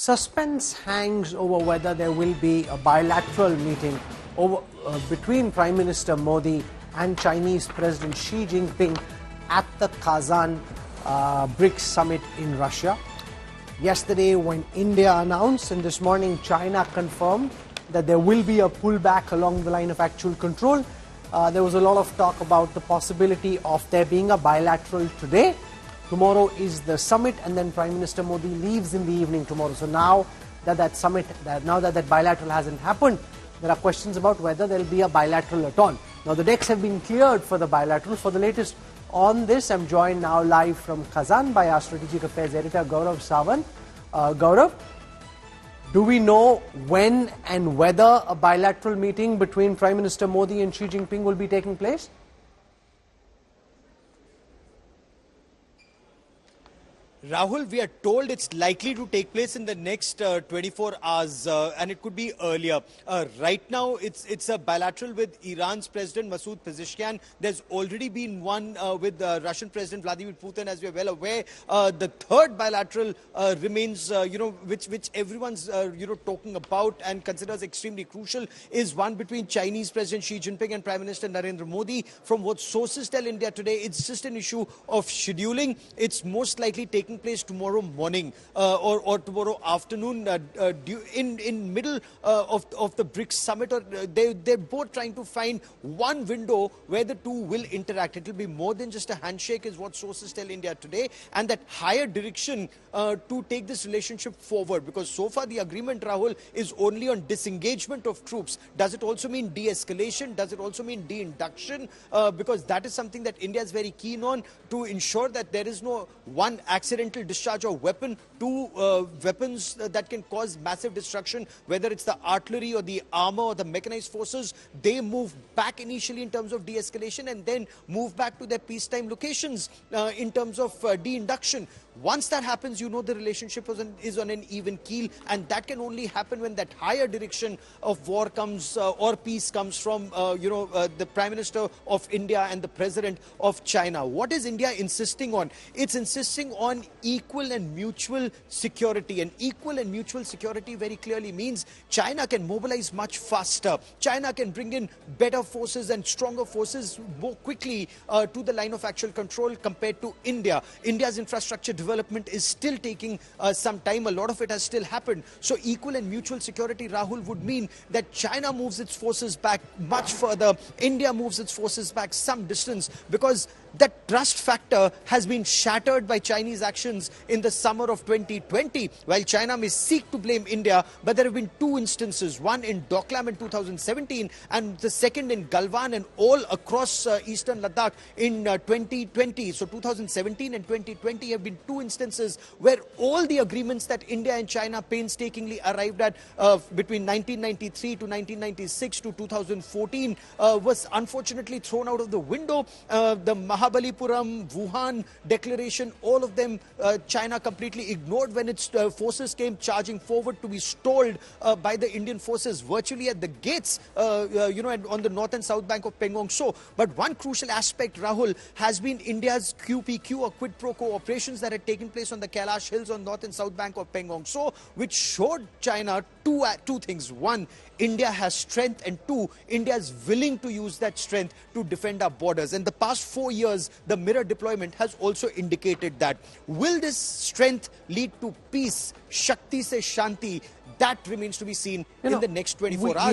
Suspense hangs over whether there will be a bilateral meeting between Prime Minister Modi and Chinese President Xi Jinping at the Kazan BRICS Summit in Russia. Yesterday, when India announced, and this morning China confirmed that there will be a pullback along the line of actual control, there was a lot of talk about the possibility of there being a bilateral today. Tomorrow is the summit, and then Prime Minister Modi leaves in the evening tomorrow. So now that that bilateral hasn't happened, there are questions about whether there will be a bilateral at all. Now the decks have been cleared for the bilateral. For the latest on this, I'm joined now live from Kazan by our Strategic Affairs Editor Gaurav Sawant. Gaurav, do we know when and whether a bilateral meeting between Prime Minister Modi and Xi Jinping will be taking place? Rahul, we are told it's likely to take place in the next 24 hours and it could be earlier. Right now, it's a bilateral with Iran's President Masoud Pezeshkian. There's already been one with Russian President Vladimir Putin, as we are well aware. The third bilateral remains, which everyone's, talking about and considers extremely crucial, is one between Chinese President Xi Jinping and Prime Minister Narendra Modi. From what sources tell India today, it's just an issue of scheduling. It's most likely taking place tomorrow morning or tomorrow afternoon in middle of the BRICS summit. Or they're both trying to find one window where the two will interact. It will be more than just a handshake, is what sources tell India today, and that higher direction to take this relationship forward. Because so far the agreement, Rahul, is only on disengagement of troops. Does it also mean de-escalation? Does it also mean de-induction? Because that is something that India is very keen on, to ensure that there is no one accidental discharge of weapon, two weapons that can cause massive destruction, whether it's the artillery or the armor or the mechanized forces. They move back initially in terms of de-escalation and then move back to their peacetime locations in terms of de-induction. Once that happens, the relationship is on an even keel, and that can only happen when that higher direction of war comes or peace comes from the Prime Minister of India and the President of China. What is India insisting on? It's insisting on equal and mutual security, and equal and mutual security very clearly means China can mobilize much faster. China can bring in better forces and stronger forces more quickly to the line of actual control compared to India. India's infrastructure development is still taking some time. A lot of it has still happened. So equal and mutual security, Rahul, would mean that China moves its forces back much further. India moves its forces back some distance, because that trust factor has been shattered by Chinese actions in the summer of 2020. While China may seek to blame India, but there have been two instances, one in Doklam in 2017 and the second in Galwan and all across eastern Ladakh in 2020. So 2017 and 2020 have been two instances where all the agreements that India and China painstakingly arrived at between 1993 to 1996 to 2014 was unfortunately thrown out of the window. The Mahabalipuram, Wuhan declaration, all of them China completely ignored when its forces came charging forward to be stalled by the Indian forces virtually at the gates, on the north and south bank of Pengong Tso. But one crucial aspect, Rahul, has been India's QPQ or quid pro quo operations that had taken place on the Kailash Hills on north and south bank of Pengong Tso, which showed China two things. One, India has strength, and two, India is willing to use that strength to defend our borders. And the past 4 years, the mirror deployment has also indicated that. Will this strength lead to peace? Shakti se Shanti? That remains to be seen in the next 24 hours.